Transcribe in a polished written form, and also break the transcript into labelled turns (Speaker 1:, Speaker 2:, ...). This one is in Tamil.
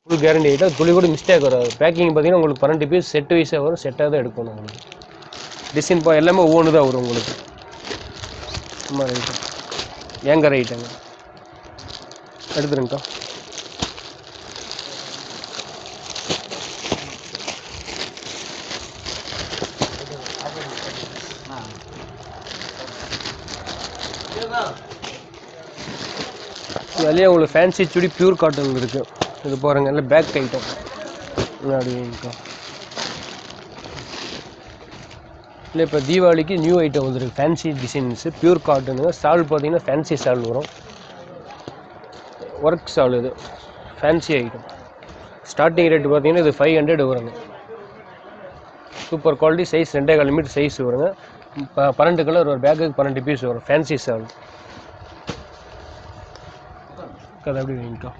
Speaker 1: Full guarantee item. துளி கூட மிஸ்டேக் வராது. பேக்கிங் பார்த்தீங்கன்னா உங்களுக்கு 12 பீஸ் செட் வைஸாக வரும். செட்டாக தான் எடுக்கணும் உங்களுக்கு. டிசைன் எல்லாமே ஒவ்வொன்று தான் வரும் உங்களுக்கு. இந்த மாதிரி ஐட்டம் ஏங்கர் ஐட்டங்க எடுத்துருங்கக்கா. அதுலேயே உங்களுக்கு ஃபேன்சி சுடி பியூர் காட்டன் இருக்குது. இது பாருங்க இல்லை பேக் ஐட்டம் அப்படிங்கக்கா. இல்லை இப்போ தீபாவளிக்கு நியூ ஐட்டம் வந்துருக்கு. ஃபேன்சி டிசைன்ஸு பியூர் காட்டனுங்க. சால் பார்த்தீங்கன்னா ஃபேன்சி சால் வரும். ஒர்க் சால் இது ஃபேன்சி ஐட்டம். ஸ்டார்டிங் ரேட்டு பார்த்தீங்கன்னா இது 500 வருங்க. Super quality. Size 2.25 metre size வருங்க. 12 கலர் ஒரு பேக்குக்கு 12 பீஸ் வரும். ஃபேன்சி சால். அது அப்படி வைங்கக்கா.